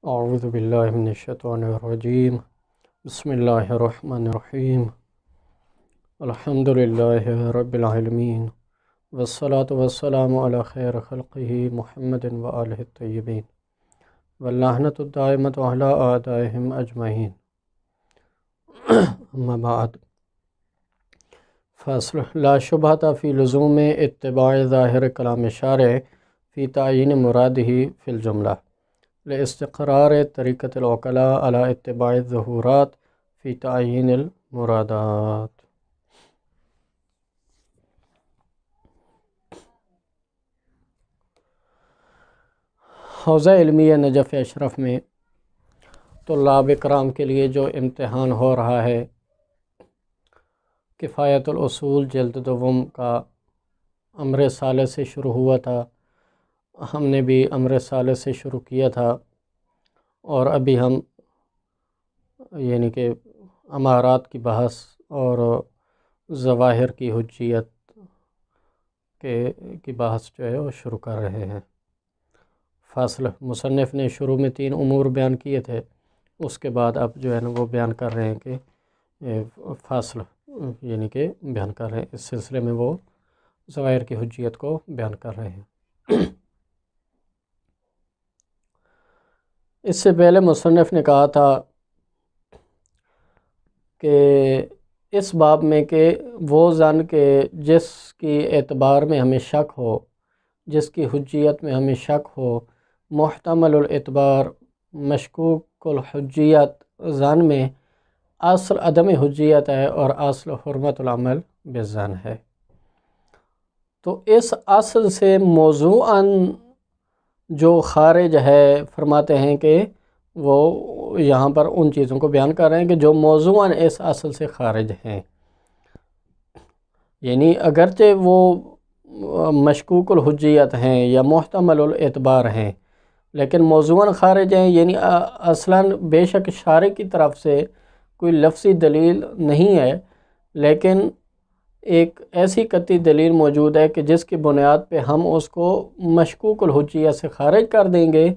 اعوذ باللہ من الشیطان الرجیم بسم اللہ الرحمن الرحیم الحمد للہ رب العالمین والصلاة والسلام علی خیر خلقہ محمد وآلہ الطیبین واللعنۃ الدائمۃ علی اعدائہم اجمعین اما بعد فصل لا شبہۃ فی لزوم اتباع ظاہر کلام شارع فی تعیین مرادہ فی الجملہ لاستقرار طریقۃ العقلاء علی اتباع الظہورات فی تعیین المرادات۔ حوزہ علمیہ نجف اشرف میں طلاب کرام کے لیے جو امتحان ہو رہا ہے، کفایت الاصول جلد دوم کا امر صالح سے شروع ہوا تھا۔ ہم نے بھی امر صالح سے شروع کیا تھا، اور ابھی ہم یعنی کہ امارات کی بحث اور ظواہر کی حجیت کی بحث جو ہے وہ شروع کر رہے ہیں۔ فصل مصنف نے شروع میں 3 امور بیان کیے تھے، اس کے بعد اب جو ہے نا وہ بیان کر رہے ہیں کہ فصل یعنی کہ بیان کر رہے ہیں، اس سلسلے میں وہ ظواہر کی حجیت کو بیان کر رہے ہیں۔ اس سے پہلے مصنف نے کہا تھا کہ اس باب میں کہ وہ ظن کہ جس کی اعتبار میں ہمیں شک ہو، جس کی حجیت میں ہمیں شک ہو، محتمل الاعتبار مشکوک الحجیت ظن میں اصل عدم حجیت ہے اور اصل حرمت العمل بالظن ہے۔ تو اس اصل سے موضوعاً جو خارج ہے، فرماتے ہیں کہ وہ یہاں پر ان چیزوں کو بیان کر رہے ہیں کہ جو موضوعاً اس اصل سے خارج ہیں، یعنی اگرچہ وہ مشکوک الحجیت ہیں یا محتمل الاعتبار ہیں لیکن موضوعاً خارج ہیں، یعنی اصلاً بے شک شارع کی طرف سے کوئی لفظی دلیل نہیں ہے، لیکن ایک ایسی قطعی دلیل موجود ہے کہ جس کی بنیاد پہ ہم اس کو مشکوک الحجیت سے خارج کر دیں گے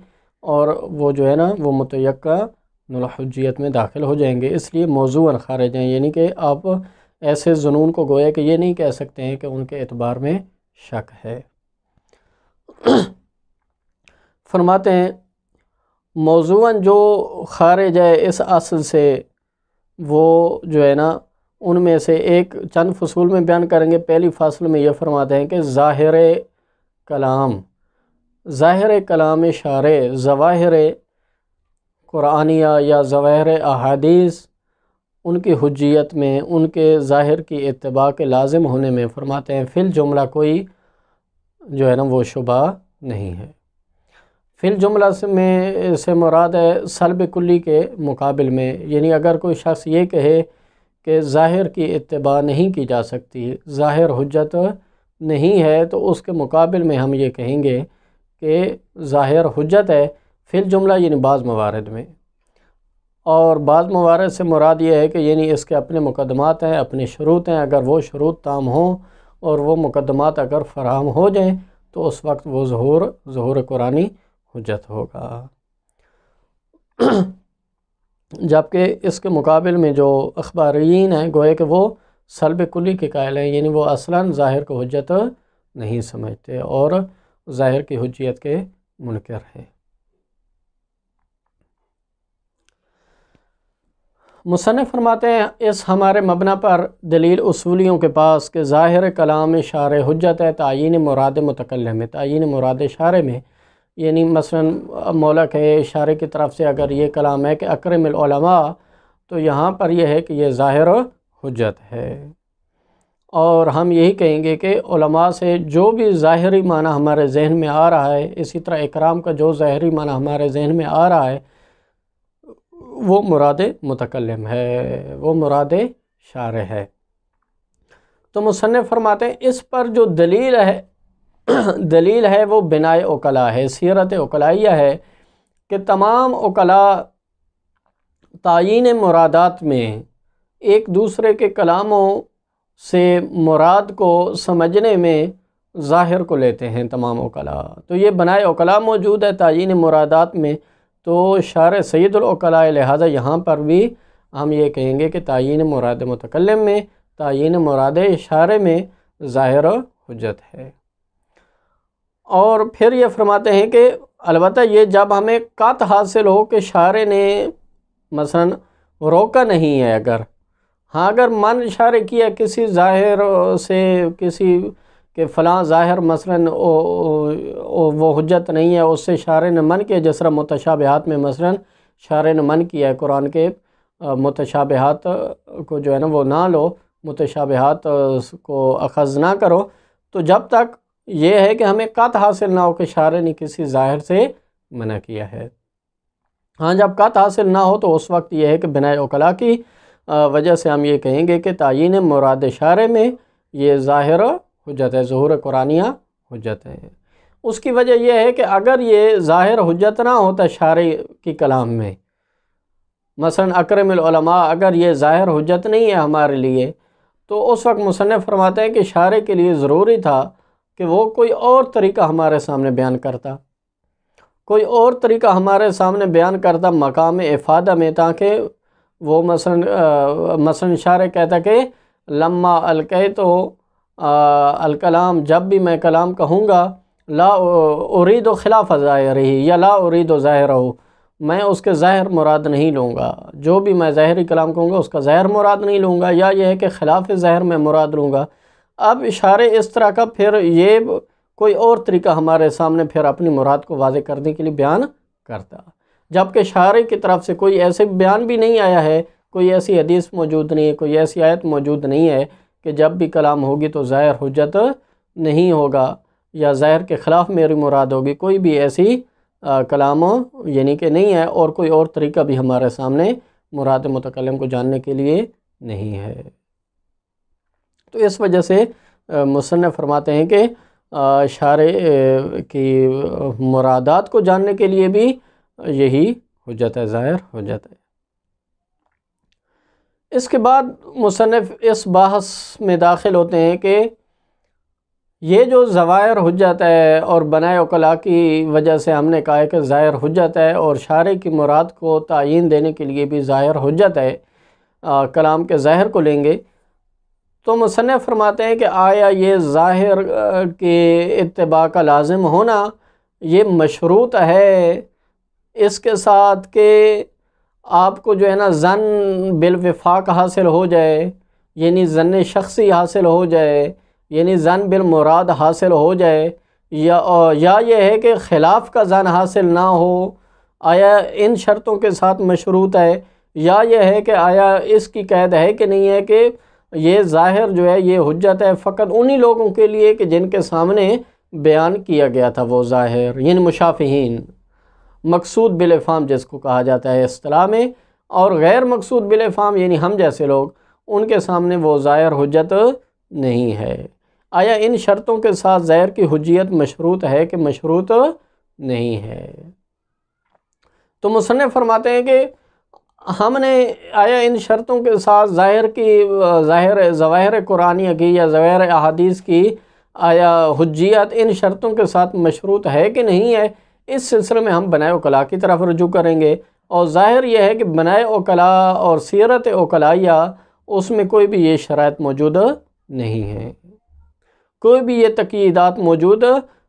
اور وہ جو ہے نا وہ متیقن الحجیت میں داخل ہو جائیں گے، اس لیے موضوعاً خارج ہیں۔ یعنی کہ آپ ایسے ظنون کو گویا کہ یہ نہیں کہہ سکتے ہیں کہ ان کے اعتبار میں شک ہے۔ فرماتے ہیں موضوعاً جو خارج ہے اس اصل سے، وہ جو ہے نا ان میں سے ایک چند فصول میں بیان کریں گے۔ پہلی فصل میں یہ فرماتے ہیں کہ ظاہر کلام شارع، ظواہر قرآنیہ یا ظواہر احادیث، ان کی حجیت میں، ان کے ظاہر کی اتباع کے لازم ہونے میں فرماتے ہیں فی الجملہ کوئی جو ہے نا وہ شبہ نہیں ہے۔ فی الجملہ سے مراد ہے سلب کلی کے مقابل میں، یعنی اگر کوئی شخص یہ کہے کہ ظاہر کی اتباع نہیں کی جا سکتی، ظاہر حجت نہیں ہے، تو اس کے مقابل میں ہم یہ کہیں گے کہ ظاہر حجت ہے فی الجملہ، یعنی بعض موارد میں۔ اور بعض موارد سے مراد یہ ہے کہ یعنی اس کے اپنے مقدمات ہیں، اپنے شروط ہیں، اگر وہ شروط تام ہوں اور وہ مقدمات اگر فراہم ہو جائیں تو اس وقت وہ ظہور قرآنی حجت ہوگا۔ جبکہ اس کے مقابل میں جو اخباریین ہیں گویا کہ وہ سلب کلی کے قائل ہیں، یعنی وہ اصلاً ظاہر کو حجت نہیں سمجھتے اور ظاہر کی حجیت کے منکر ہیں۔ مصنف فرماتے ہیں اس ہمارے مبنی پر دلیل اصولیوں کے پاس کہ ظاہر کلام شارع حجت ہے تعیین مراد متکلم میں، تعیین مراد شارع میں، یعنی مثلا مولا کے شارع کی طرف سے اگر یہ کلام ہے کہ اکرم العلماء، تو یہاں پر یہ ہے کہ یہ ظاہر حجت ہے۔ اور ہم یہی کہیں گے کہ علماء سے جو بھی ظاہری معنی ہمارے ذہن میں آ رہا ہے، اسی طرح اکرام کا جو ظاہری معنی ہمارے ذہن میں آ رہا ہے وہ مراد متکلم ہے، وہ مراد شارع ہے۔ تو مصنف فرماتے ہیں اس پر جو دلیل ہے وہ بناء عقلاء ہے، سیرت عقلائیہ ہے کہ تمام عقلاء تعیین مرادات میں ایک دوسرے کے کلاموں سے مراد کو سمجھنے میں ظاہر کو لیتے ہیں تمام عقلاء۔ تو یہ بناء عقلاء موجود ہے تعیین مرادات میں، تو شارع سید العقلاء، لہذا یہاں پر بھی ہم یہ کہیں گے کہ تعیین مراد متکلم میں، تعیین مراد شارع میں ظاہر حجت ہے۔ اور پھر یہ فرماتے ہیں کہ البتہ یہ جب ہمیں قطع حاصل ہو کہ شارع نے مثلا روکا نہیں ہے، اگر من شارع کیا کسی ظاہر سے، کسی کہ فلاں ظاہر مثلا وہ حجت نہیں ہے، اس سے شارع نے من کیا، جس طرح متشابہات میں مثلا شارع نے من کیا ہے قرآن کے متشابہات کو جو ہے نا وہ نہ لو، متشابہات کو اخذ نہ کرو، تو جب تک یہ ہے کہ ہمیں قطع حاصل نہ ہو کہ شارع نے کسی ظاہر سے منع کیا ہے۔ ہاں جب قطع حاصل نہ ہو تو اس وقت یہ ہے کہ بناء عقلاء کی وجہ سے ہم یہ کہیں گے کہ تعیین مراد شارع میں یہ ظاہر حجت ہے، ظہور قرآنیہ حجت ہے۔ اس کی وجہ یہ ہے کہ اگر یہ ظاہر حجت نہ ہوتا شارع کی کلام میں، مثلا اکرم العلماء، اگر یہ ظاہر حجت نہیں ہے ہمارے لیے، تو اس وقت مصنف فرماتے ہیں کہ شارع کے لیے ضروری تھا کہ وہ کوئی اور طریقہ ہمارے سامنے بیان کرتا، کوئی اور طریقہ ہمارے سامنے بیان کرتا مقام افادہ میں، تاکہ وہ مثلا شارع کہتا کہ لما القیت الکلام، جب بھی میں کلام کہوں گا، لا ارید خلاف ظاہرہ یا لا ارید ظاہرہ، میں اس کے ظاہر مراد نہیں لوں گا، جو بھی میں ظاہری کلام کہوں گا اس کا ظاہر مراد نہیں لوں گا، یا یہ ہے کہ خلاف ظاہر میں مراد لوں گا۔ اب شارع اس طرح کا پھر یہ کوئی اور طریقہ ہمارے سامنے پھر اپنی مراد کو واضح کرنے کے لیے بیان کرتا، جبکہ شارع کی طرف سے کوئی ایسے بیان بھی نہیں آیا ہے، کوئی ایسی حدیث موجود نہیں ہے، کوئی ایسی آیت موجود نہیں ہے کہ جب بھی کلام ہوگی تو ظاہر حجت نہیں ہوگا یا ظاہر کے خلاف میری مراد ہوگی، کوئی بھی ایسی کلام یعنی کہ نہیں ہے، اور کوئی اور طریقہ بھی ہمارے سامنے مراد متکلم کو جاننے کے لیے نہیں ہے۔ تو اس وجہ سے مصنف فرماتے ہیں کہ شارع کی مرادات کو جاننے کے لیے بھی یہی حجت ہے، ظاہر حجت ہے۔ اس کے بعد مصنف اس بحث میں داخل ہوتے ہیں کہ یہ جو ظواہر حجت ہے، اور بناء عقلاء کی وجہ سے ہم نے کہا ہے کہ ظاہر حجت ہے، اور شارع کی مراد کو تعیین دینے کے لیے بھی ظاہر حجت ہے، کلام کے ظاہر کو لیں گے، تو مصنف فرماتے ہیں کہ آیا یہ ظاہر کے اتباع کا لازم ہونا یہ مشروط ہے اس کے ساتھ کہ آپ کو جو ہے نا ظن بالوفاق حاصل ہو جائے، یعنی ظن شخصی حاصل ہو جائے، یعنی ظن بالمراد حاصل ہو جائے، یا یہ ہے کہ خلاف کا ظن حاصل نہ ہو، آیا ان شرطوں کے ساتھ مشروط ہے، یا یہ ہے کہ آیا اس کی قید ہے کہ نہیں ہے کہ یہ ظاہر جو ہے یہ حجت ہے فقط انہی لوگوں کے لیے کہ جن کے سامنے بیان کیا گیا تھا وہ ظاہر، یعنی مشافہین، مقصود بالافہام جس کو کہا جاتا ہے اصطلاح میں، اور غیر مقصود بالافہام یعنی ہم جیسے لوگ، ان کے سامنے وہ ظاہر حجت نہیں ہے۔ آیا ان شرطوں کے ساتھ ظاہر کی حجیت مشروط ہے کہ مشروط نہیں ہے؟ تو مصنف فرماتے ہیں کہ ہم نے آیا ان شرطوں کے ساتھ ظواہر قرآنیہ کی یا ظواہر احادیث کی آیا حجیت ان شرطوں کے ساتھ مشروط ہے کہ نہیں ہے، اس سلسلے میں ہم بناء عقلاء کی طرف رجوع کریں گے، اور ظاہر یہ ہے کہ بناء عقلاء اور سیرت عقلائیہ اس میں کوئی بھی یہ شرائط موجود نہیں ہے، کوئی بھی یہ تقییدات موجود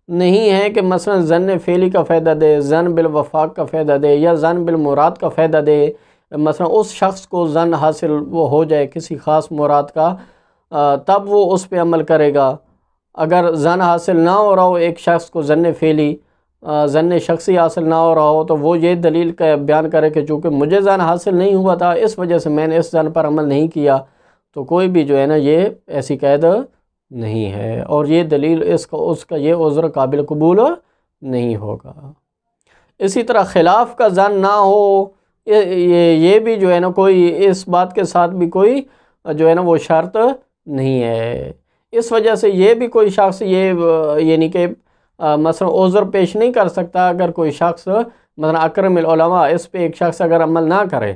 نہیں ہے کہ مثلا ظن فعلی کا فائدہ دے، ظن بالوفاق کا فائدہ دے، یا ظن بالمراد کا فائدہ دے، مثلا اس شخص کو ظن حاصل وہ ہو جائے کسی خاص مراد کا، تب وہ اس پہ عمل کرے گا۔ اگر ظن حاصل نہ ہو رہا ہو ایک شخص کو ظن فعلی، ظن شخصی حاصل نہ ہو رہا ہو، تو وہ یہ دلیل کا بیان کرے کہ چونکہ مجھے ظن حاصل نہیں ہوا تھا اس وجہ سے میں نے اس ظن پر عمل نہیں کیا، تو کوئی بھی جو ہے نا یہ ایسی قید نہیں ہے، اور یہ دلیل اس کا یہ عذر قابل قبول نہیں ہوگا۔ اسی طرح خلاف کا ظن نہ ہو، یہ بھی جو ہے نا کوئی اس بات کے ساتھ بھی کوئی جو ہے نا وہ شرط نہیں ہے، اس وجہ سے یہ بھی کوئی شخص یعنی کہ مثلا عذر پیش نہیں کر سکتا اگر کوئی شخص مثلا اکرم العلماء اس پہ ایک شخص اگر عمل نہ کرے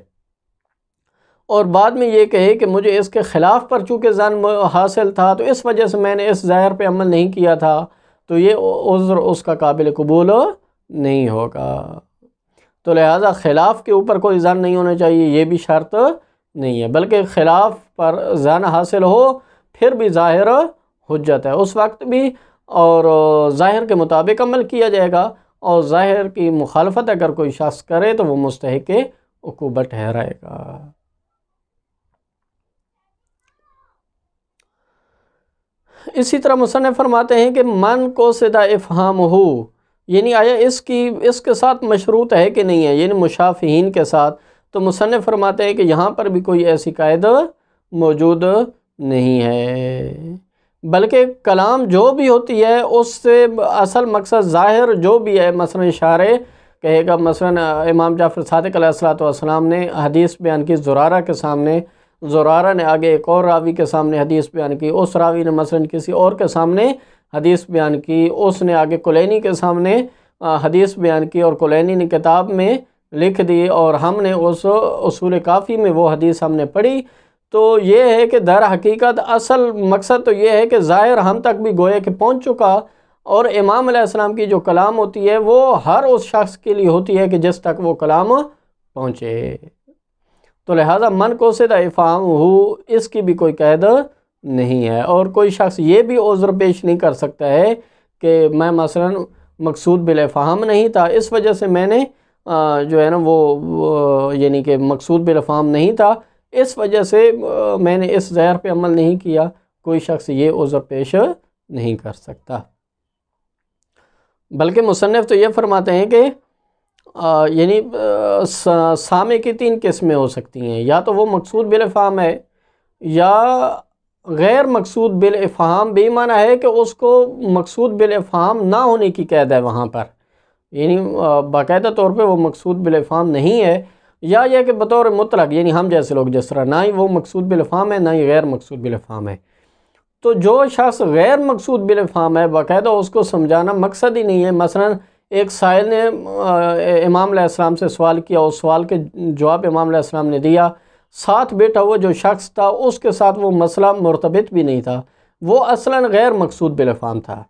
اور بعد میں یہ کہے کہ مجھے اس کے خلاف پر چونکہ ظن حاصل تھا تو اس وجہ سے میں نے اس ظاہر پہ عمل نہیں کیا تھا، تو یہ عذر اس کا قابل قبول نہیں ہوگا۔ تو لہٰذا خلاف کے اوپر کوئی ظن نہیں ہونا چاہیے، یہ بھی شرط نہیں ہے، بلکہ خلاف پر ظن حاصل ہو پھر بھی ظاہر حجت ہے اس وقت بھی، اور ظاہر کے مطابق عمل کیا جائے گا، اور ظاہر کی مخالفت اگر کوئی شخص کرے تو وہ مستحق عقوبت ٹھہرائے گا۔ اسی طرح مصنف فرماتے ہیں کہ من کو صدا افہام ہو، یعنی آیا اس کے ساتھ مشروط ہے کہ نہیں ہے، یعنی مشافہین کے ساتھ، تو مصنف فرماتے ہیں کہ یہاں پر بھی کوئی ایسی قاعدہ موجود نہیں ہے، بلکہ کلام جو بھی ہوتی ہے اس سے اصل مقصد ظاہر جو بھی ہے، مثلا شارع کہے گا، مثلا امام جعفر صادق علیہ السلام نے حدیث بیان کی زرارہ کے سامنے، زرارہ نے آگے ایک اور راوی کے سامنے حدیث بیان کی، اس راوی نے مثلا کسی اور کے سامنے حدیث بیان کی، اس نے آگے کلینی کے سامنے حدیث بیان کی، اور کلینی نے کتاب میں لکھ دی، اور ہم نے اس اصول کافی میں وہ حدیث ہم نے پڑھی۔ تو یہ ہے کہ در حقیقت اصل مقصد تو یہ ہے کہ ظاہر ہم تک بھی گویا کہ پہنچ چکا، اور امام علیہ السلام کی جو کلام ہوتی ہے وہ ہر اس شخص کے لیے ہوتی ہے کہ جس تک وہ کلام پہنچے، تو لہٰذا من کو صدا افہام ہو اس کی بھی کوئی قید نہیں ہے، اور کوئی شخص یہ بھی عذر پیش نہیں کر سکتا ہے کہ میں مثلا مقصود بالافہام نہیں تھا، اس وجہ سے میں نے جو ہے نا وہ یعنی کہ مقصود بالافہام نہیں تھا، اس وجہ سے میں نے اس ظاہر پہ عمل نہیں کیا، کوئی شخص یہ عذر پیش نہیں کر سکتا۔ بلکہ مصنف تو یہ فرماتے ہیں کہ یعنی سامع کی 3 قسمیں ہو سکتی ہیں، یا تو وہ مقصود بالافہام ہے، یا غیر مقصود بالافہام بھی معنی ہے کہ اس کو مقصود بالافہام نہ ہونے کی قید ہے وہاں پر، یعنی باقاعدہ طور پہ وہ مقصود بالافہام نہیں ہے، یا یہ کہ بطور مطلق یعنی ہم جیسے لوگ جس طرح، نہ ہی وہ مقصود بالافہام ہے نہ ہی غیر مقصود بالافہام ہے۔ تو جو شخص غیر مقصود بالافہام ہے باقاعدہ اس کو سمجھانا مقصد ہی نہیں ہے، مثلا ایک سائل نے امام علیہ السلام سے سوال کیا، اس سوال کے جواب امام علیہ السلام نے دیا، ساتھ بیٹھا ہوا جو شخص تھا اس کے ساتھ وہ مسئلہ مرتبط بھی نہیں تھا، وہ اصلاً غیر مقصود بالافہام تھا۔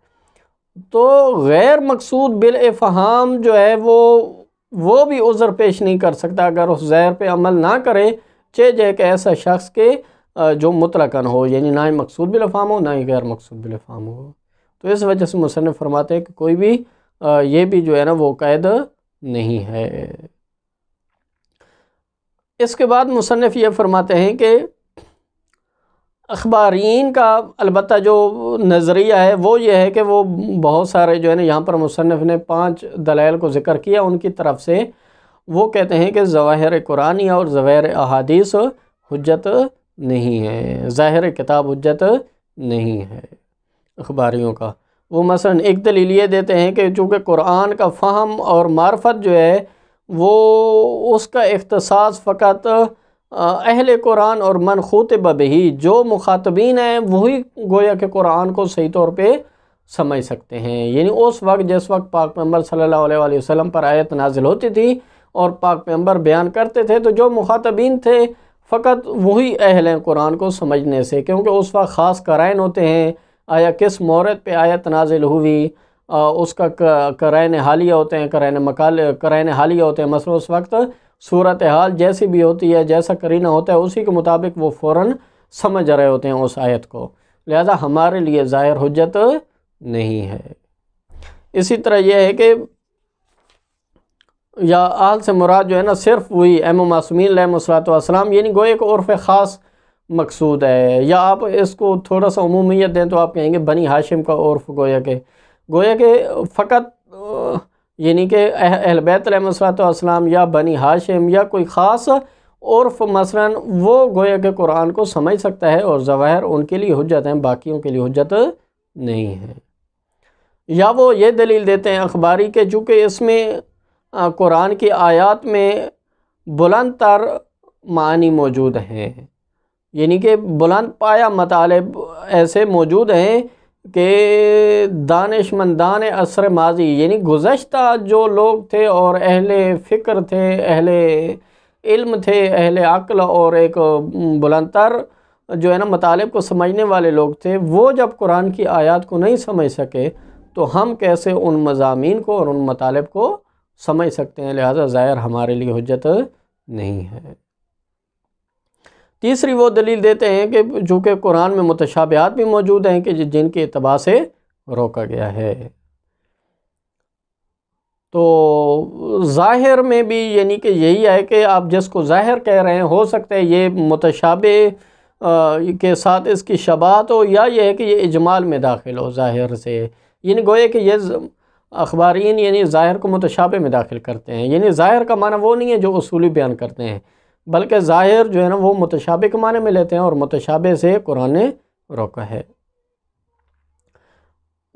تو غیر مقصود بالافہام جو ہے وہ بھی عذر پیش نہیں کر سکتا اگر اس ظاہر پہ عمل نہ کرے، چاہے کہ ایسا شخص کے جو مطلقاً ہو، یعنی نہ ہی مقصود بالافہام ہو نہ ہی غیر مقصود بالافہام ہو۔ تو اس وجہ سے مصنف فرماتے ہیں کہ کوئی بھی یہ بھی جو ہے نا وہ قید نہیں ہے۔ اس کے بعد مصنف یہ فرماتے ہیں کہ اخبارین کا البتہ جو نظریہ ہے وہ یہ ہے کہ وہ بہت سارے جو ہے نا یہاں پر مصنف نے 5 دلائل کو ذکر کیا، ان کی طرف سے وہ کہتے ہیں کہ ظواہر قرآنیہ اور ظواہر احادیث حجت نہیں ہے، ظاہر کتاب حجت نہیں ہے اخباریوں کا۔ وہ مثلا ایک دلیل یہ دیتے ہیں کہ چونکہ قرآن کا فہم اور معرفت جو ہے وہ اس کا اختصاص فقط اہل قرآن اور من خطب بہ، جو مخاطبین ہیں وہی گویا کہ قرآن کو صحیح طور پہ سمجھ سکتے ہیں، یعنی اس وقت جس وقت پاک پیغمبر صلی اللہ علیہ وآلہ وسلم پر آیت نازل ہوتی تھی اور پاک پیغمبر بیان کرتے تھے تو جو مخاطبین تھے فقط وہی اہل ہیں قرآن کو سمجھنے سے، کیونکہ اس وقت خاص قرائن ہوتے ہیں، آیا کس مورد پہ آیت نازل ہوئی، اس کا قرائن حالیہ ہوتے ہیں، قرائن حالیہ ہوتے ہیں، مثلا اس وقت صورتحال جیسی بھی ہوتی ہے، جیسا قرینہ ہوتا ہے اسی کے مطابق وہ فوراً سمجھ رہے ہوتے ہیں اس آیت کو، لہذا ہمارے لیے ظاہر حجت نہیں ہے۔ اسی طرح یہ ہے کہ یا اہل سے مراد جو ہے نا صرف وہی ائمہ معصومین علیہم السلام، یعنی گویا کہ عرف خاص مقصود ہے، یا آپ اس کو تھوڑا سا عمومیت دیں تو آپ کہیں گے بنی ہاشم کا عرف، گویا کہ فقط یعنی کہ اہل بیت علیہم السلام یا بنی ہاشم یا کوئی خاص عرف مثلا وہ گویا کہ قرآن کو سمجھ سکتا ہے، اور ظواہر ان کے لیے حجت ہیں، باقیوں کے لیے حجت نہیں ہے۔ یا وہ یہ دلیل دیتے ہیں اخباری کہ چونکہ اس میں قرآن کی آیات میں بلند تر معنی موجود ہیں، یعنی کہ بلند پایا مطالب ایسے موجود ہیں کہ دانش مندان عصر ماضی، یعنی گزشتہ جو لوگ تھے اور اہل فکر تھے، اہل علم تھے، اہل عقل اور ایک بلند تر جو ہے نا مطالب کو سمجھنے والے لوگ تھے، وہ جب قرآن کی آیات کو نہیں سمجھ سکے تو ہم کیسے ان مضامین کو اور ان مطالب کو سمجھ سکتے ہیں، لہذا ظاہر ہمارے لیے حجت نہیں ہے۔ تیسری وہ دلیل دیتے ہیں کہ چونکہ قرآن میں متشابہات بھی موجود ہیں کہ جن کے اتباع سے روکا گیا ہے، تو ظاہر میں بھی یعنی کہ یہی ہے کہ آپ جس کو ظاہر کہہ رہے ہیں ہو سکتا ہے یہ متشابہ کے ساتھ اس کی شباہت ہو، یا یہ ہے کہ یہ اجمال میں داخل ہو ظاہر سے، یعنی گوئے کہ یہ اخبارین یعنی ظاہر کو متشابہ میں داخل کرتے ہیں۔ یعنی ظاہر کا معنی وہ نہیں ہے جو اصولی بیان کرتے ہیں، بلکہ ظاہر جو ہے نا وہ متشابہ کے معنی میں لیتے ہیں، اور متشابہ سے قرآن نے روکا ہے۔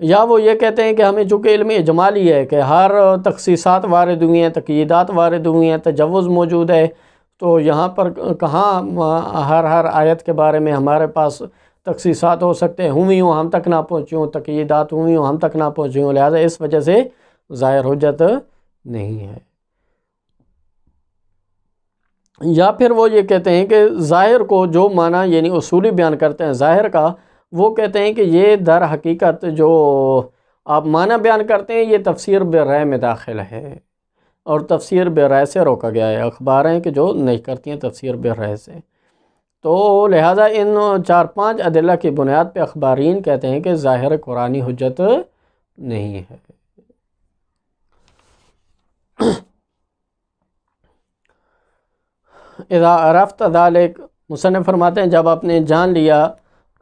یا وہ یہ کہتے ہیں کہ ہمیں چونکہ علم اجمالی ہے کہ ہر تخصیصات وارد ہوئی ہیں، تقییدات وارد ہوئی ہیں، تجوز موجود ہے، تو یہاں پر کہاں ہر آیت کے بارے میں ہمارے پاس تخصیصات ہو سکتے ہیں، ہوئی ہوں ہم تک نہ پہنچی ہوں، تقییدات ہوئی ہوں ہم تک نہ پہنچی ہوں، لہذا اس وجہ سے ظاہر حجت نہیں ہے۔ یا پھر وہ یہ کہتے ہیں کہ ظاہر کو جو معنی یعنی اصولی بیان کرتے ہیں ظاہر کا، وہ کہتے ہیں کہ یہ در حقیقت جو آپ معنی بیان کرتے ہیں یہ تفسیر بالرأی میں داخل ہے، اور تفسیر بالرأی سے روکا گیا ہے۔ اخبار ہیں کہ جو نہیں کرتی ہیں تفسیر بالرأی سے، تو لہٰذا ان 4-5 ادلہ کی بنیاد پہ اخبارین کہتے ہیں کہ ظاہر قرآنی حجت نہیں ہے۔ اذا عرفت ذلك، مصنف فرماتے ہیں جب آپ نے جان لیا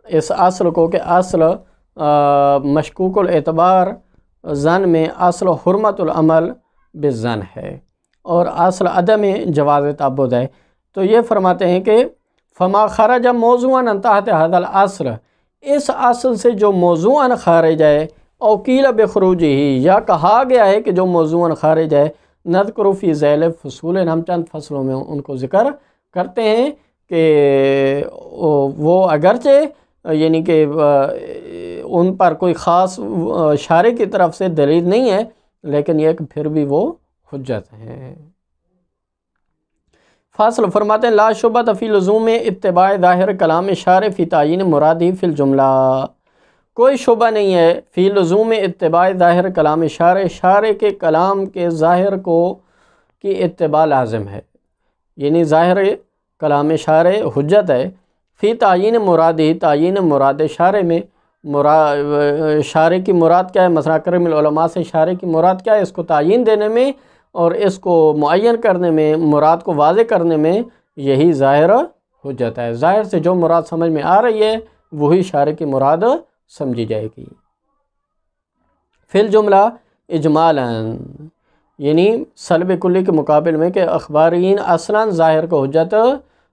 اس اصل کو کہ اصل مشکوک الاعتبار ظن میں اصل حرمت العمل بالظن ہے، اور اصل عدم جواز تعبد ہے، تو یہ فرماتے ہیں کہ فما خرج موضوعاً تحت هذا الاصل، اس اصل سے جو موضوعاً خارج ہے، او قیل بخروجہ، یا کہا گیا ہے کہ جو موضوعاً خارج ہے، نذکر فی ذیل فصول، ہم چند فصلوں میں ان کو ذکر کرتے ہیں کہ وہ اگرچہ یعنی کہ ان پر کوئی خاص شارع کی طرف سے دلیل نہیں ہے، لیکن یہ کہ پھر بھی وہ حجت ہیں۔ فاصل فرماتے ہیں لا شبہۃ فی لزوم اتباع ظاہر کلام شارع فی تعیین مرادی فی الجملہ، کوئی شبہ نہیں ہے فی لزوم اتباع ظاہر کلام شارع کے کلام کے ظاہر کو کی اتباع لازم ہے، یعنی ظاہر کلام شارع حجت ہے، فی تعیین مرادی، تعیین مراد شارع میں، شارع کی مراد کیا ہے، مثلا کرم العلماء سے شارع کی مراد کیا ہے، اس کو تعیین دینے میں اور اس کو معین کرنے میں، مراد کو واضح کرنے میں یہی ظاہر حجت ہے۔ ظاہر سے جو مراد سمجھ میں آ رہی ہے وہی شارع کی مراد سمجھی جائے گی۔ فی الجملہ اجمالاً، یعنی سلب کلی کے مقابل میں کہ اخبارین اصلاً ظاہر کو حجت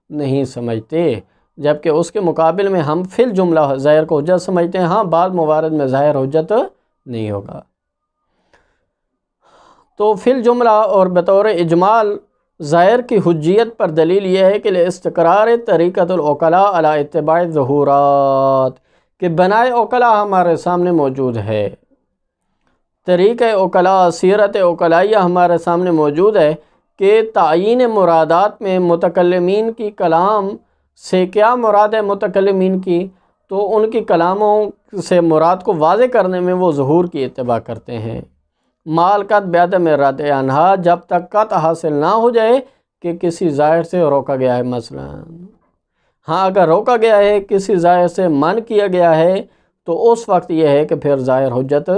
نہیں سمجھتے، جبکہ اس کے مقابل میں ہم فی الجملہ ظاہر کو حجت سمجھتے ہیں، ہاں بعض موارد میں ظاہر حجت نہیں ہوگا۔ تو فی الجملہ اور بطور اجمال ظاہر کی حجیت پر دلیل یہ ہے کہ استقرار طریقۃ العقلاء علی اتباع الظہورات، کہ بنائے عقلاء ہمارے سامنے موجود ہے، طریقہ عقلاء، سیرت عقلائیہ ہمارے سامنے موجود ہے کہ تعیین مرادات میں متکلمین کی کلام سے کیا مراد ہے متکلمین کی، تو ان کی کلاموں سے مراد کو واضح کرنے میں وہ ظہور کی اتباع کرتے ہیں، مالکت بعدم رد عنہا، جب تک قطع حاصل نہ ہو جائے کہ کسی ظاہر سے روکا گیا ہے۔ مثلا ہاں اگر روکا گیا ہے، کسی ظاہر سے منع کیا گیا ہے، تو اس وقت یہ ہے کہ پھر ظاہر حجت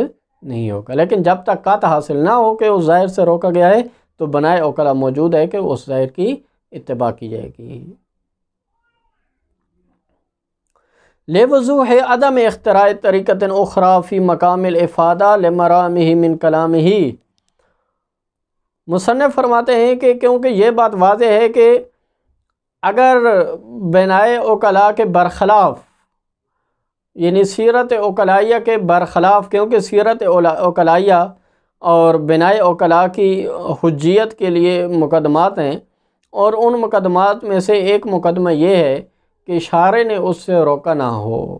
نہیں ہوگا، لیکن جب تک قطع حاصل نہ ہو کہ اس ظاہر سے روکا گیا ہے تو بنائے عقلاء موجود ہے کہ اس ظاہر کی اتباع کی جائے گی۔ لِوُضُوحِ عدم اختراع طریقۃ اخری فی مقام الافادہ لمرامہ من کلامہ، مصنف فرماتے ہیں کہ کیونکہ یہ بات واضح ہے کہ اگر بنائے عقلاء کے برخلاف، یعنی سیرت عقلائیہ کے برخلاف، کیونکہ سیرت عقلائیہ اور بنائے عقلاء کی حجیت کے لیے مقدمات ہیں، اور ان مقدمات میں سے ایک مقدمہ یہ ہے کہ شارع نے اس سے روکا نہ ہو۔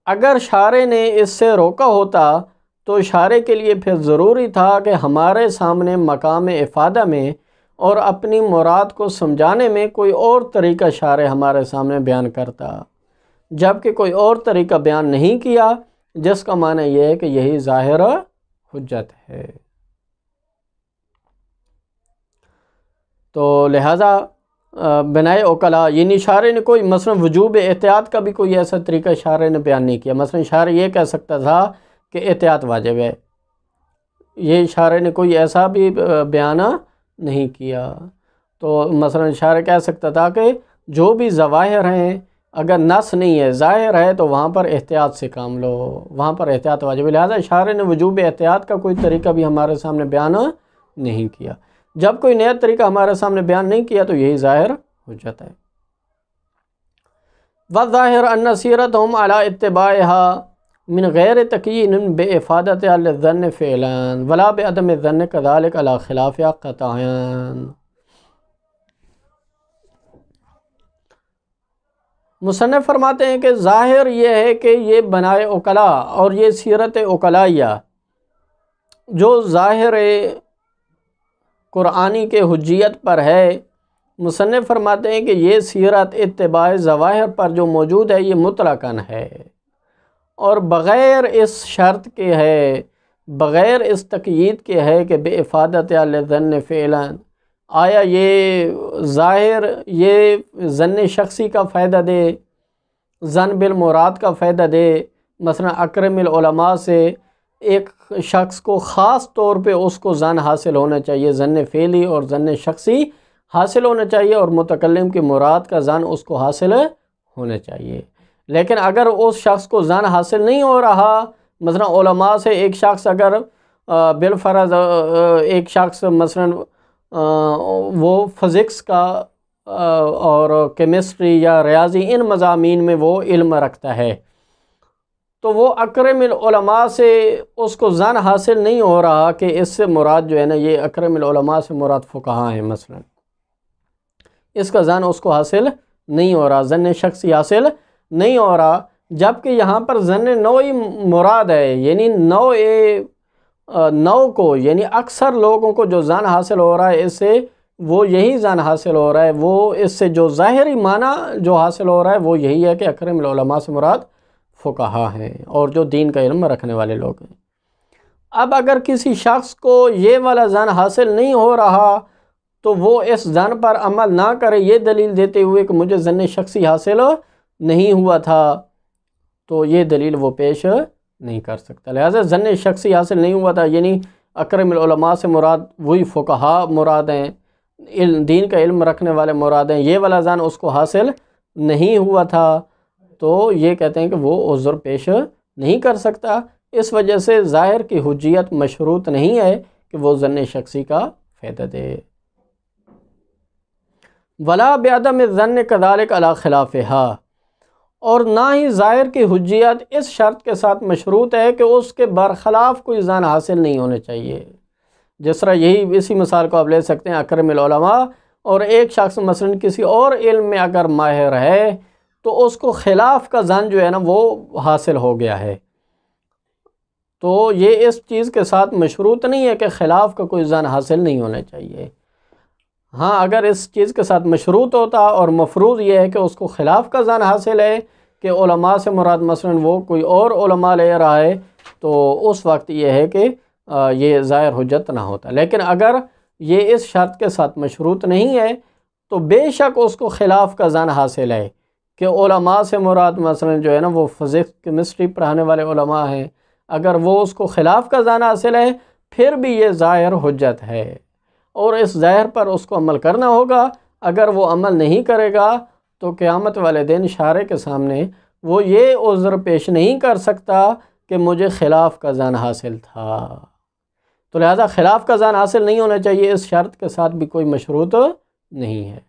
اگر شارع نے اس سے روکا ہوتا تو شارع کے لیے پھر ضروری تھا کہ ہمارے سامنے مقام افادہ میں اور اپنی مراد کو سمجھانے میں کوئی اور طریقہ شارع ہمارے سامنے بیان کرتا، جبکہ کوئی اور طریقہ بیان نہیں کیا، جس کا معنی یہ ہے کہ یہی ظاہر حجت ہے۔ تو لہٰذا بنائے اوکلا یعنی شارع نے کوئی مثلا وجوب احتیاط کا بھی کوئی ایسا طریقہ شارع نے بیان نہیں کیا۔ مثلا شارع یہ کہہ سکتا تھا کہ احتیاط واجب ہے، یہ شارع نے کوئی ایسا بھی بیان نہیں کیا۔ تو مثلا شارع کہہ سکتا تھا کہ جو بھی ظواہر ہیں اگر نص نہیں ہے ظاہر ہے تو وہاں پر احتیاط سے کام لو، وہاں پر احتیاط واجب ہے۔ لہٰذا شارع نے وجوب احتیاط کا کوئی طریقہ بھی ہمارے سامنے بیان نہیں کیا۔ جب کوئی نیا طریقہ ہمارے سامنے بیان نہیں کیا تو یہی ظاہر حجت ہے۔ وَالظَّاهِرُ أَنَّ سِيرَتَهُمْ عَلَىٰ اتِّبَاعِهَا مِنْ غَيْرِ تَقْيِيدٍ بِإِفَادَتِهَا لِلظَّنِّ فِعْلًا وَلَا بِعَدَمِ الظَّنِّ كَذَلِكَ عَلَىٰ خِلَافِهَا قَطْعًا۔ مصنف فرماتے ہیں کہ ظاہر یہ ہے کہ یہ بنائے اوکلا اور یہ سیرت اوکلائیہ جو ظاہر قرآنی کے حجیت پر ہے، مصنف فرماتے ہیں کہ یہ سیرت اتباع ظواہر پر جو موجود ہے یہ مطلقاً ہے، اور بغیر اس شرط کے ہے، بغیر اس تقیید کے ہے کہ بے افادت للظن فعلا، آیا یہ ظاہر یہ ظن شخصی کا فائدہ دے، ظن بالمراد کا فائدہ دے۔ مثلا اکرم العلماء سے ایک شخص کو خاص طور پہ اس کو ظن حاصل ہونا چاہیے، ظن فعلی اور ظن شخصی حاصل ہونا چاہیے، اور متکلم کی مراد کا ظن اس کو حاصل ہونا چاہیے۔ لیکن اگر اس شخص کو ظن حاصل نہیں ہو رہا، مثلا علماء سے ایک شخص اگر بالفرض ایک شخص مثلا وہ فزکس کا اور کیمسٹری یا ریاضی ان مضامین میں وہ علم رکھتا ہے، تو وہ اکرم العلماء سے اس کو ظن حاصل نہیں ہو رہا کہ اس سے مراد جو ہے نا یہ اکرم العلماء سے مراد فقہاء ہیں، مثلا اس کا ظن اس کو حاصل نہیں ہو رہا، ظن شخصی حاصل نہیں ہو رہا، جبکہ یہاں پر ظن نوعی مراد ہے، یعنی نوع کو، یعنی اکثر لوگوں کو جو ظن حاصل ہو رہا ہے اس سے وہ یہی ظن حاصل ہو رہا ہے، وہ اس سے جو ظاہری معنی جو حاصل ہو رہا ہے وہ یہی ہے کہ اکرم العلماء سے مراد فقہاء ہیں اور جو دین کا علم رکھنے والے لوگ ہیں۔ اب اگر کسی شخص کو یہ والا ظن حاصل نہیں ہو رہا تو وہ اس ظن پر عمل نہ کرے، یہ دلیل دیتے ہوئے کہ مجھے ظن شخصی حاصل نہیں ہوا تھا، تو یہ دلیل وہ پیش نہیں کر سکتا۔ لہٰذا ظن شخصی حاصل نہیں ہوا تھا یعنی اکرم العلماء سے مراد وہی فقہاء مراد ہیں، دین کا علم رکھنے والے مراد ہیں، یہ والا ظن اس کو حاصل نہیں ہوا تھا، تو یہ کہتے ہیں کہ وہ عذر پیش نہیں کر سکتا۔ اس وجہ سے ظاہر کی حجیت مشروط نہیں ہے کہ وہ ظن شخصی کا فائدہ دے۔ ولا بعدم الظن كذلك على خلافها، اور نہ ہی ظاہر کی حجیت اس شرط کے ساتھ مشروط ہے کہ اس کے برخلاف کوئی ظن حاصل نہیں ہونا چاہیے۔ جس طرح اسی مثال کو آپ لے سکتے ہیں، اکرم العلماء اور ایک شخص مثلا کسی اور علم میں اگر ماہر ہے تو اس کو خلاف کا ظن جو ہے نا وہ حاصل ہو گیا ہے، تو یہ اس چیز کے ساتھ مشروط نہیں ہے کہ خلاف کا کوئی ظن حاصل نہیں ہونا چاہیے۔ ہاں اگر اس چیز کے ساتھ مشروط ہوتا اور مفروض یہ ہے کہ اس کو خلاف کا ظن حاصل ہے کہ علماء سے مراد مثلا وہ کوئی اور علماء لے رہا ہے، تو اس وقت یہ ہے کہ یہ ظاہر حجت نہ ہوتا۔ لیکن اگر یہ اس شرط کے ساتھ مشروط نہیں ہے تو بے شک اس کو خلاف کا ظن حاصل ہے کہ علماء سے مراد مثلا جو ہے نا وہ فزکس کیمسٹری پڑھانے والے علماء ہیں، اگر وہ اس کو خلاف کا ظن حاصل ہے پھر بھی یہ ظاہر حجت ہے، اور اس ظاہر پر اس کو عمل کرنا ہوگا۔ اگر وہ عمل نہیں کرے گا تو قیامت والے دن شارع کے سامنے وہ یہ عذر پیش نہیں کر سکتا کہ مجھے خلاف کا ظن حاصل تھا، تو لہذا خلاف کا ظن حاصل نہیں ہونا چاہیے، اس شرط کے ساتھ بھی کوئی مشروط نہیں ہے۔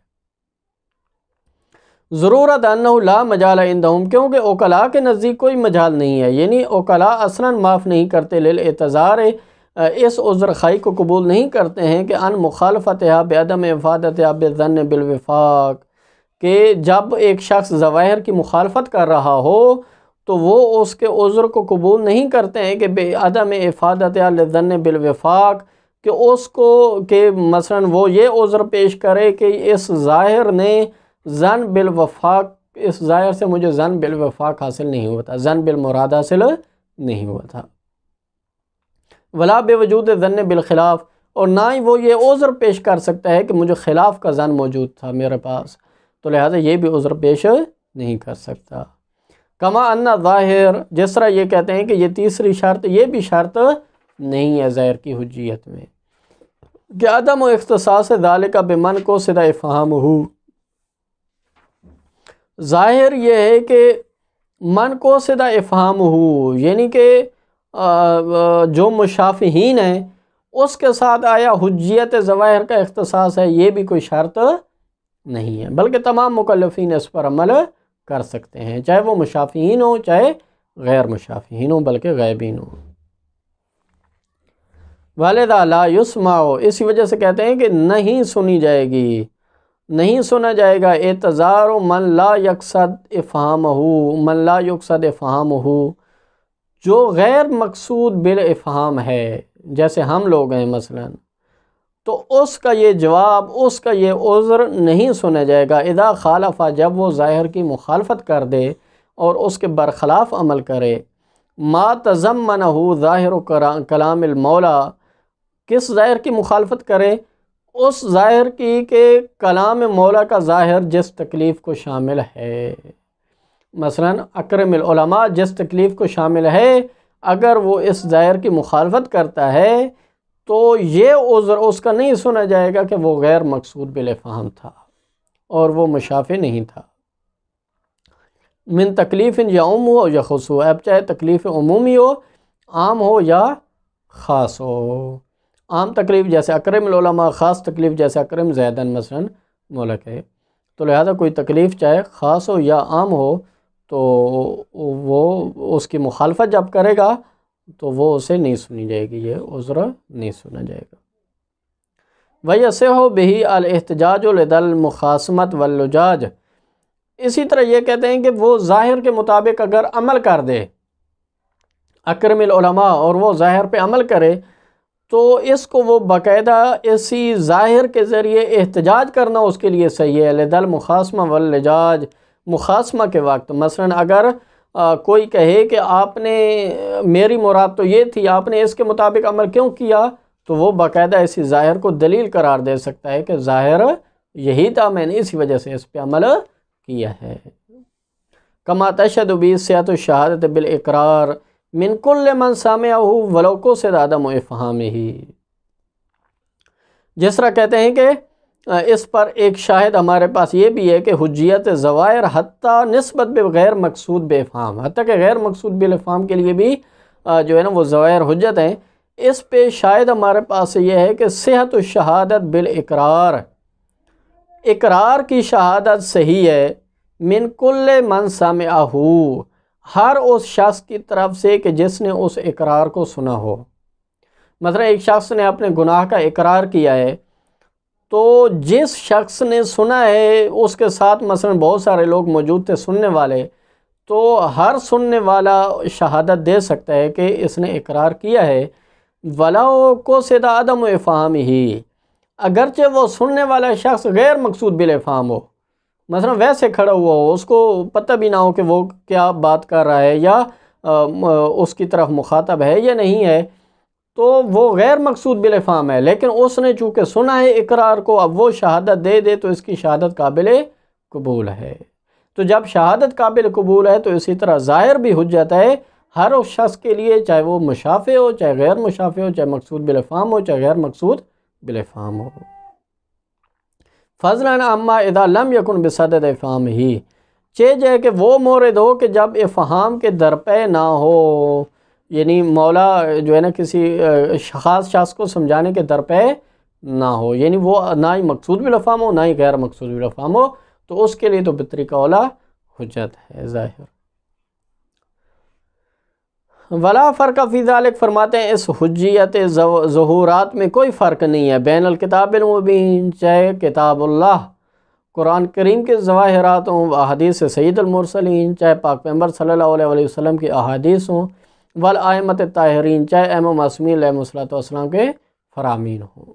ضرورت انہ لا مجال عندہم، کیونکہ اوکلا کے نزدیک کوئی مجال نہیں ہے، یعنی اوکلا اصلاً معاف نہیں کرتے للاعتذار، اس عذر خائی کو قبول نہیں کرتے ہیں کہ ان مخالفتها بعدم افادتها بالظن بالوفاق، کہ جب ایک شخص ظواہر کی مخالفت کر رہا ہو تو وہ اس کے عذر کو قبول نہیں کرتے ہیں کہ بعدم افادتها للظن بالوفاق، کہ اس کو کہ مثلا وہ یہ عذر پیش کرے کہ اس ظاہر نے ظن بالوفاق، اس ظاہر سے مجھے ظن بالوفاق حاصل نہیں ہوا تھا، ظن بالمراد حاصل نہیں ہوا تھا۔ ولا بوجود ظن بالخلاف، اور نہ ہی وہ یہ عذر پیش کر سکتا ہے کہ مجھے خلاف کا ظن موجود تھا میرے پاس، تو لہٰذا یہ بھی عذر پیش نہیں کر سکتا۔ کما ان ظاہر، جس طرح یہ کہتے ہیں کہ یہ تیسری شرط، یہ بھی شرط نہیں ہے ظاہر کی حجیت میں، کہ عدم و اختصاص ذالک بمن کو صدا افہام ہو، ظاہر یہ ہے کہ من کو صدا افہام ہو، یعنی کہ جو مشافہین ہیں اس کے ساتھ آیا حجیت ظواہر کا اختصاص ہے، یہ بھی کوئی شرط نہیں ہے، بلکہ تمام مکلفین اس پر عمل کر سکتے ہیں، چاہے وہ مشافہین ہوں چاہے غیر مشافہین ہوں، بلکہ غائبین ہوں۔ وَلِذَا لَا يُسْمَعُ، اسی وجہ سے کہتے ہیں کہ نہیں سنی جائے گی، نہیں سنا جائے گا اعتذار من لا یقصد افہامہ، جو غیر مقصود بالافہام ہے، جیسے ہم لوگ ہیں مثلا، تو اس کا یہ جواب، اس کا یہ عذر نہیں سنا جائے گا اذا خالف، جب وہ ظاہر کی مخالفت کر دے اور اس کے برخلاف عمل کرے، ما تضمنہ ظاہر کلام المولا، کس ظاہر کی مخالفت کرے؟ اس ظاہر کی کہ کلام مولا کا ظاہر جس تکلیف کو شامل ہے، مثلا اکرم العلماء جس تکلیف کو شامل ہے، اگر وہ اس ظاہر کی مخالفت کرتا ہے تو یہ عذر اس کا نہیں سنا جائے گا کہ وہ غیر مقصود بالافہام تھا اور وہ مشافہ نہیں تھا۔ من تکلیف یعم ہو یا خصوص ہو، اب چاہے تکلیف عمومی ہو، عام ہو یا خاص ہو، عام تکلیف جیسے اکرم العلماء، خاص تکلیف جیسے اکرم زیدن مثلا مولا ہے، تو لہذا کوئی تکلیف چاہے خاص ہو یا عام ہو تو وہ اس کی مخالفت جب کرے گا تو وہ اسے نہیں سنی جائے گی، یہ عذر نہیں سنا جائے گا۔ وَيَصِحُ بِهِ الْاحْتِجَاجُ لِدَى الْمُخَاصَمَةِ وَاللُّجَاجِ، اسی طرح یہ کہتے ہیں کہ وہ ظاہر کے مطابق اگر عمل کر دے اکرم العلماء اور وہ ظاہر پہ عمل کرے تو اس کو وہ باقاعدہ اسی ظاہر کے ذریعے احتجاج کرنا اس کے لیے صحیح ہے، لِدَى الْمُخَاصَمَةِ وَاللُّجَاجِ، مخاصمہ کے وقت، مثلا اگر کوئی کہے کہ آپ نے، میری مراد تو یہ تھی، آپ نے اس کے مطابق عمل کیوں کیا، تو وہ باقاعدہ اسی ظاہر کو دلیل قرار دے سکتا ہے کہ ظاہر یہی تھا، میں نے اسی وجہ سے اس پہ عمل کیا ہے۔ کما تشہد بہ صحۃ الشہادۃ بالاقرار من کل من سمعہ ولو قصد عدم افہامہ، جس طرح کہتے ہیں کہ اس پر ایک شاہد ہمارے پاس یہ بھی ہے کہ حجیت ظواہر حتیٰ نسبت بغیر مقصود بے افہام، حتیٰ کہ غیر مقصود بالافہام کے لیے بھی جو ہے نا وہ ظواہر حجت ہیں، اس پہ شاہد ہمارے پاس یہ ہے کہ صحت الشہادت بالاقرار، اقرار کی شہادت صحیح ہے، من کل من سمعہ، ہر اس شخص کی طرف سے کہ جس نے اس اقرار کو سنا ہو۔ مثلا ایک شخص نے اپنے گناہ کا اقرار کیا ہے، تو جس شخص نے سنا ہے اس کے ساتھ مثلا بہت سارے لوگ موجود تھے سننے والے، تو ہر سننے والا شہادت دے سکتا ہے کہ اس نے اقرار کیا ہے، وَلَوْ قُصِدَ عَدَمُ إِفْهَامِهِ، اگرچہ وہ سننے والا شخص غیر مقصود بالافہام ہو، مثلا ویسے کھڑا ہوا ہو، اس کو پتہ بھی نہ ہو کہ وہ کیا بات کر رہا ہے یا اس کی طرف مخاطب ہے یا نہیں ہے، تو وہ غیر مقصود بالافہام ہے، لیکن اس نے چونکہ سنا ہے اقرار کو، اب وہ شہادت دے دے تو اس کی شہادت قابل قبول ہے۔ تو جب شہادت قابل قبول ہے تو اسی طرح ظاہر بھی حجت ہے ہر اس شخص کے لیے، چاہے وہ مشافہ ہو چاہے غیر مشافہ ہو، چاہے مقصود بالافہام ہو چاہے غیر مقصود بالافہام ہو۔ فضلاً اما اذا لم یکن بصدد افہامہ، چہ جائے کہ وہ مورد ہو کہ جب افہام کے درپے نہ ہو، یعنی مولا جو ہے نا کسی خاص شخص کو سمجھانے کے درپے نہ ہو، یعنی وہ نہ ہی مقصود بالافہام ہو نہ ہی غیر مقصود بالافہام ہو، تو اس کے لیے تو بطریقہ اولا حجت ہے ظاہر۔ ولا فرق فی ذالک، فرماتے ہیں اس حجیت ظہورات میں کوئی فرق نہیں ہے، بین الکتاب المبین، چاہے کتاب اللہ قرآن کریم کے ظواہرات ہوں، احادیث سید المرسلین، چاہے پاک پیغمبر صلی اللہ علیہ وسلم کی احادیث ہوں، والائمۃ الطاہرین، چاہے ائمہ معصومین علیہ السلام کے فرامین ہوں،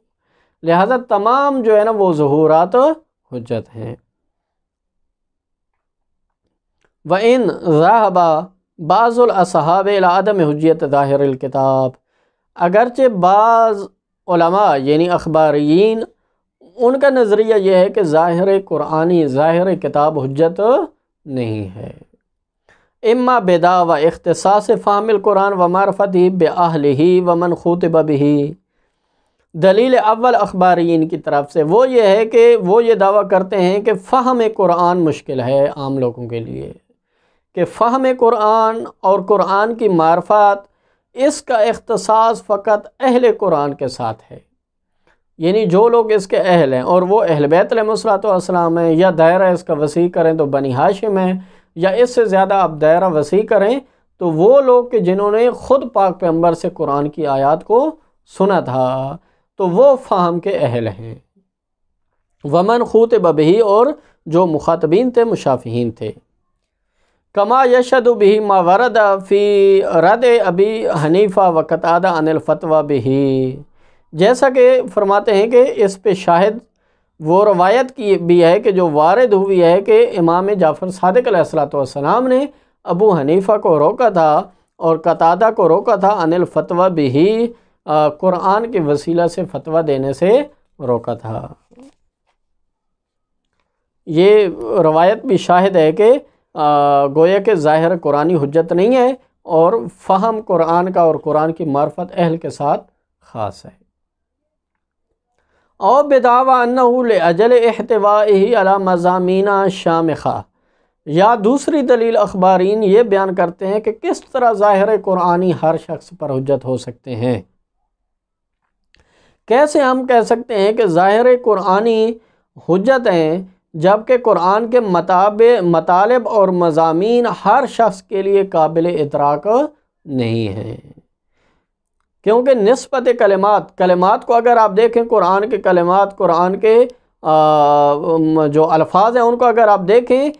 لہذا تمام جو ہے نا وہ ظہورات حجت ہیں۔ وَإِن ذَهَبَ بعض الاصحاب الی عدم حجیت ظاہر الکتاب، اگرچہ بعض علماء یعنی اخباریین، ان کا نظریہ یہ ہے کہ ظاہر قرآنی، ظاہر کتاب حجت نہیں ہے۔ اما بدعوی اختصاص فہم القرآن و معرفتہ بأہلہ ومن خُوطِبَ بہ۔ دلیل اول اخباریین کی طرف سے وہ یہ ہے کہ وہ یہ دعویٰ کرتے ہیں کہ فہم قرآن مشکل ہے عام لوگوں کے لیے، کہ فہم قرآن اور قرآن کی معرفت، اس کا اختصاص فقط اہل قرآن کے ساتھ ہے، یعنی جو لوگ اس کے اہل ہیں، اور وہ اہل بیت علیہ الصلوۃ والسلام ہیں، یا دائرہ اس کا وسیع کریں تو بنی ہاشم ہیں، یا اس سے زیادہ آپ دائرہ وسیع کریں تو وہ لوگ کہ جنہوں نے خود پاک پیغمبر سے قرآن کی آیات کو سنا تھا، تو وہ فہم کے اہل ہیں۔ ومن خُوطِبَ بہ، اور جو مخاطبین تھے، مشافہین تھے۔ کما یشہد بہ ما ورد فی رد ابی حنیفہ و قتادہ عن الفتویٰ بہ، جیسا کہ فرماتے ہیں کہ اس پہ شاہد وہ روایت کی بھی ہے کہ جو وارد ہوئی ہے کہ امام جعفر صادق علیہ السلام نے ابو حنیفہ کو روکا تھا اور قتادہ کو روکا تھا عن الفتویٰ بہ، قرآن کے وسیلہ سے فتویٰ دینے سے روکا تھا۔ یہ روایت بھی شاہد ہے کہ گویا کہ ظاہر قرآنی حجت نہیں ہے، اور فہم قرآن کا اور قرآن کی معرفت اہل کے ساتھ خاص ہے۔ او بدعوی انہ لاجل احتوائہ علی مضامین شامخہ، یا دوسری دلیل اخبارین یہ بیان کرتے ہیں کہ کس طرح ظاہر قرآنی ہر شخص پر حجت ہو سکتے ہیں۔ کیسے ہم کہہ سکتے ہیں کہ ظاہر قرآنی حجت ہیں جبکہ قرآن کے مطالب اور مضامین ہر شخص کے لیے قابل ادراک نہیں ہیں؟ کیونکہ نسبت کلمات کو اگر آپ دیکھیں، قرآن کے کلمات، قرآن کے جو الفاظ ہیں ان کو اگر آپ دیکھیں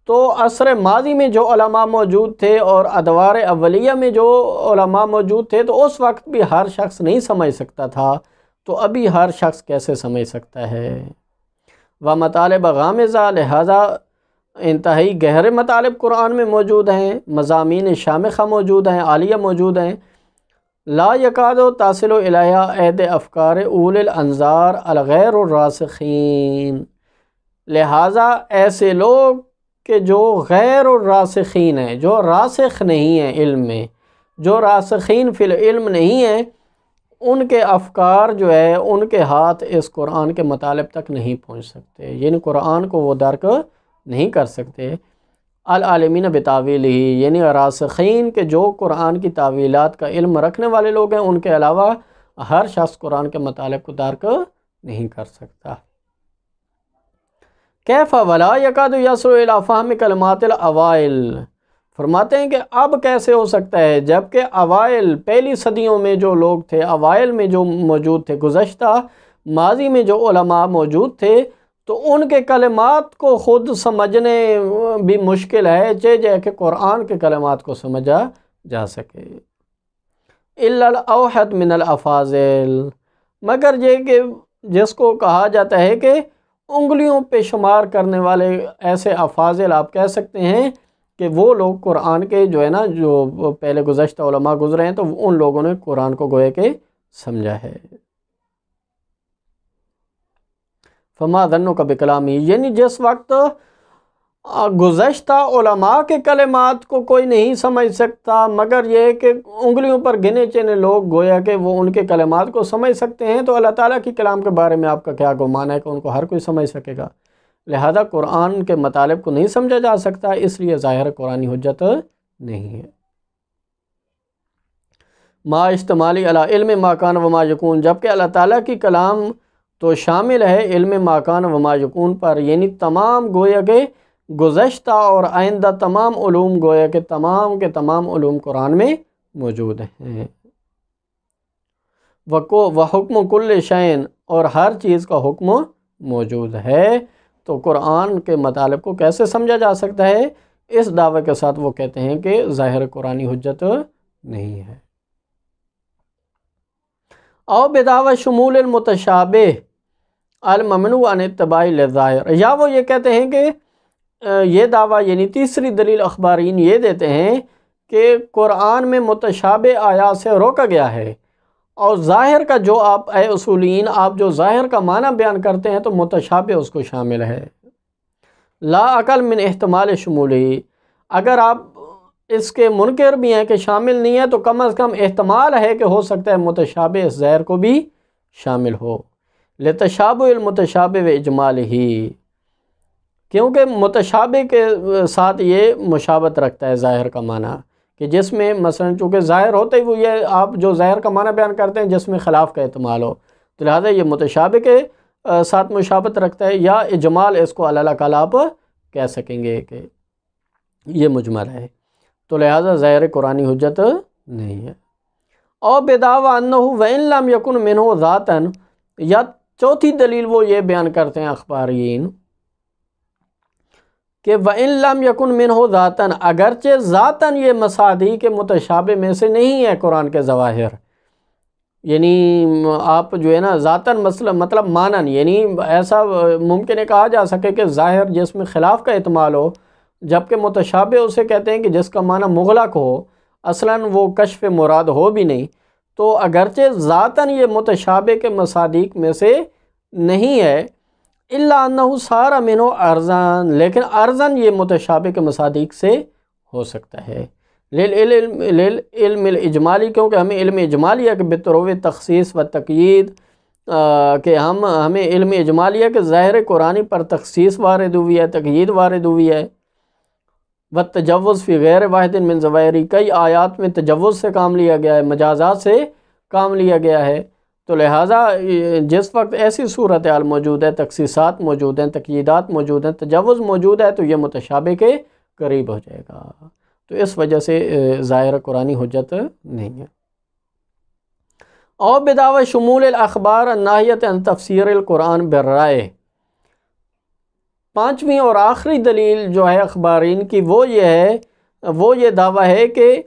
تو عصر ماضی میں جو علماء موجود تھے اور ادوار اولیہ میں جو علماء موجود تھے تو اس وقت بھی ہر شخص نہیں سمجھ سکتا تھا، تو ابھی ہر شخص کیسے سمجھ سکتا ہے؟ و مطالب غامضہ، لہذا انتہائی گہرے مطالب قرآن میں موجود ہیں، مضامین شامخہ موجود ہیں، عالیہ موجود ہیں۔ لا یکاد تصل الیہا اید افکار اول الانظار الغیر الراسخین، لہذا ایسے لوگ کہ جو غیر الراسخین ہیں، جو راسخ نہیں ہیں علم میں، جو راسخین فی العلم نہیں ہیں، ان کے افکار جو ہے ان کے ہاتھ اس قرآن کے مطالب تک نہیں پہنچ سکتے، یعنی قرآن کو وہ درک نہیں کر سکتے۔ العالمین بتاویلہ، یعنی راسخین کے جو قرآن کی تعویلات کا علم رکھنے والے لوگ ہیں، ان کے علاوہ ہر شخص قرآن کے مطالب کو درک نہیں کر سکتا۔ کیف ولا یکاد یصل الی فہم کلمات الاوائل، فرماتے ہیں کہ اب کیسے ہو سکتا ہے جبکہ اوائل پہلی صدیوں میں جو لوگ تھے، اوائل میں جو موجود تھے، گزشتہ ماضی میں جو علماء موجود تھے، تو ان کے کلمات کو خود سمجھنے بھی مشکل ہے جے کہ قرآن کے کلمات کو سمجھا جا سکے۔ الا الاوحد من الافاضل، مگر یہ کہ جس کو کہا جاتا ہے کہ انگلیوں پہ شمار کرنے والے ایسے افاضل، آپ کہہ سکتے ہیں کہ وہ لوگ قرآن کے جو ہے نا، جو پہلے گزشتہ علماء گزرے ہیں، تو ان لوگوں نے قرآن کو گویا کہ سمجھا ہے۔ فما ظنک بکلامی، یعنی جس وقت گزشتہ علماء کے کلمات کو کوئی نہیں سمجھ سکتا، مگر یہ کہ انگلیوں پر گنے چنے لوگ گویا کہ وہ ان کے کلمات کو سمجھ سکتے ہیں، تو اللہ تعالیٰ کی کلام کے بارے میں آپ کا کیا گمان ہے کہ ان کو ہر کوئی سمجھ سکے گا؟ لہذا قرآن کے مطالب کو نہیں سمجھا جا سکتا، اس لیے ظاہر قرآنی حجت نہیں ہے۔ ما اشتمالی علی علم ما کان و ما یکون، جبکہ اللہ تعالیٰ کی کلام تو شامل ہے علم ما کان و ما یکون پر، یعنی تمام گویا کہ گزشتہ اور آئندہ تمام علوم، گویا کہ تمام کے تمام علوم قرآن میں موجود ہیں۔ وحکم کل شین، اور ہر چیز کا حکم موجود ہے، تو قرآن کے مطالب کو کیسے سمجھا جا سکتا ہے؟ اس دعوے کے ساتھ وہ کہتے ہیں کہ ظاہر قرآنی حجت نہیں ہے۔ او بدعوی شمول المتشابہ الممنوع عن اتباع للظاہر، یا وہ یہ کہتے ہیں کہ یہ دعویٰ، یعنی تیسری دلیل اخبارین یہ دیتے ہیں کہ قرآن میں متشابہ آیات سے روکا گیا ہے، اور ظاہر کا جو آپ اے اصولین آپ جو ظاہر کا معنی بیان کرتے ہیں تو متشابہ اس کو شامل ہے۔ لا عقل من احتمال شمولی، اگر آپ اس کے منکر بھی ہیں کہ شامل نہیں ہے تو کم از کم احتمال ہے کہ ہو سکتا ہے متشابہ اس ظاہر کو بھی شامل ہو۔ لتشابہ المتشابہ و اجمال ہی، کیونکہ متشابہ کے ساتھ یہ مشابہت رکھتا ہے ظاہر کا معنی، کہ جس میں مثلا چونکہ ظاہر ہوتے ہی وہ یہ آپ جو ظاہر کا معنی بیان کرتے ہیں جس میں خلاف کا احتمال ہو، تو لہٰذا یہ متشابہ کے ساتھ مشابہت رکھتا ہے، یا اجمال اس کو اللہ کال آپ کہہ سکیں گے کہ یہ مجمل ہے، تو لہٰذا ظاہر قرآنی حجت نہیں ہے۔ اور بدعویٰ انہ وَإِن لَمْ يَكُنْ مِنْهُ ذاتاً، یا چوتھی دلیل وہ یہ بیان کرتے ہیں اخبارین کہ وَإِن لَمْ يَكُنْ مِنْهُ ذاتاً، اگرچہ ذاتاً یہ مصادیق متشابہ میں سے نہیں ہے قرآن کے ظواہر، یعنی آپ جو ہے نا ذاتاً مطلب مانن، یعنی ایسا ممکن ہے کہا جا سکے کہ ظاہر جس میں خلاف کا احتمال ہو، جبکہ متشابہ اسے کہتے ہیں کہ جس کا معنی مغلق ہو، اصلاً وہ کشف مراد ہو بھی نہیں، تو اگرچہ ذاتاً یہ متشابہ کے مصادیق میں سے نہیں ہے، الا انہ صار منہ ارزان، لیکن ارزن یہ متشابہ کے مصادیق سے ہو سکتا ہے، علم الاجمالی، کیونکہ ہمیں علم اجمالیہ کے بطروِ تخصیص و تقیید، کہ ہمیں علم اجمالیہ کے ظاہر قرآنی پر تخصیص وارد ہوئی ہے، تقیید وارد ہوئی ہے، والتجوز فی غیر واحد من ظواہری، کئی آیات میں تجوز سے کام لیا گیا ہے، مجازات سے کام لیا گیا ہے، تو لہٰذا جس وقت ایسی صورتحال موجود ہے، تخصیصات موجود ہیں، تقییدات موجود ہیں، تجوز موجود ہے، تو یہ متشابہ کے قریب ہو جائے گا، تو اس وجہ سے ظاہر قرآنی حجت نہیں ہے۔ اور بدعوی شمول الاخبار الناہیۃ عن تفسیر القرآن بالرائے، پانچویں اور آخری دلیل جو ہے اخبارین کی وہ یہ دعویٰ ہے کہ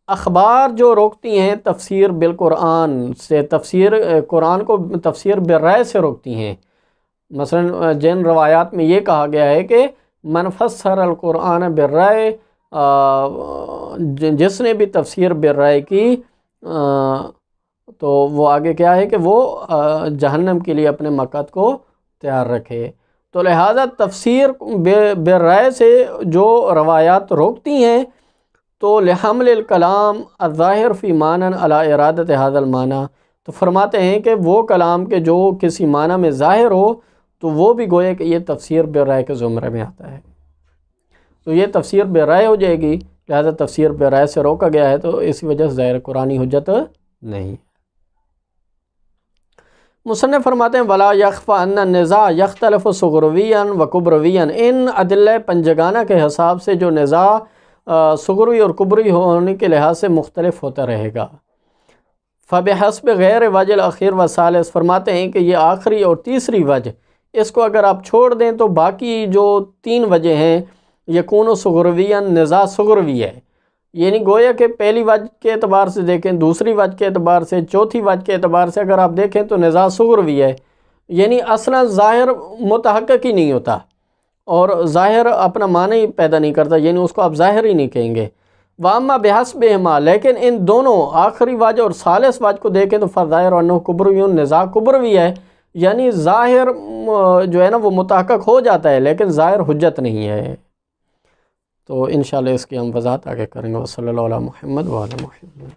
اخبار جو روکتی ہیں تفسیر بالقرآن سے، تفسیر قرآن کو تفسیر بالرائے سے روکتی ہیں، مثلا جن روایات میں یہ کہا گیا ہے کہ من فسر القرآن بالرائے، جس نے بھی تفسیر بالرائے کی تو وہ آگے کیا ہے کہ وہ جہنم کے لیے اپنے مقعد کو تیار رکھے، تو لہٰذا تفسیر بالرائے سے جو روایات روکتی ہیں تو لحمل الکلام الظاہر فی معنی علی ارادت ھذا المعنی، تو فرماتے ہیں کہ وہ کلام کے جو کسی معنی میں ظاہر ہو تو وہ بھی گویا کہ یہ تفسیر بالرائے کے زمرے میں آتا ہے، تو یہ تفسیر بالرائے ہو جائے گی، لہذا تفسیر بالرائے سے روکا گیا ہے، تو اسی وجہ سے ظاہر قرآنی حجت نہیں۔ مصنف فرماتے ہیں ولا یخفی ان النزاع یختلف صغرویاً و کبرویاً، ان ادلہ پنجگانہ کے حساب سے جو نزاع صغروی اور کبری ہونے کے لحاظ سے مختلف ہوتا رہے گا۔ فبحسب غیر وجہ الاخیر و ثالث، فرماتے ہیں کہ یہ آخری اور تیسری وجہ، اس کو اگر آپ چھوڑ دیں تو باقی جو تین وجہ ہیں یکون صغرویاً، نزاع صغروی ہے، یعنی گویا کہ پہلی وجہ کے اعتبار سے دیکھیں، دوسری وجہ کے اعتبار سے، چوتھی وجہ کے اعتبار سے اگر آپ دیکھیں تو نزاع صغروی ہے، یعنی اصلا ظاہر متحقق ہی نہیں ہوتا اور ظاہر اپنا معنی ہی پیدا نہیں کرتا، یعنی اس کو آپ ظاہر ہی نہیں کہیں گے۔ واما بحسبہما، لیکن ان دونوں آخری وجہ اور ثالث وجہ کو دیکھیں تو فظاہر انہ کبروی، نزاع کبروی ہے، یعنی ظاہر جو ہے نا وہ متحقق ہو جاتا ہے لیکن ظاہر حجت نہیں ہے، تو انشاءاللہ اس کی ہم وضاحت آگے کریں گے۔ وصلی اللہ علی محمد وعلی محمد۔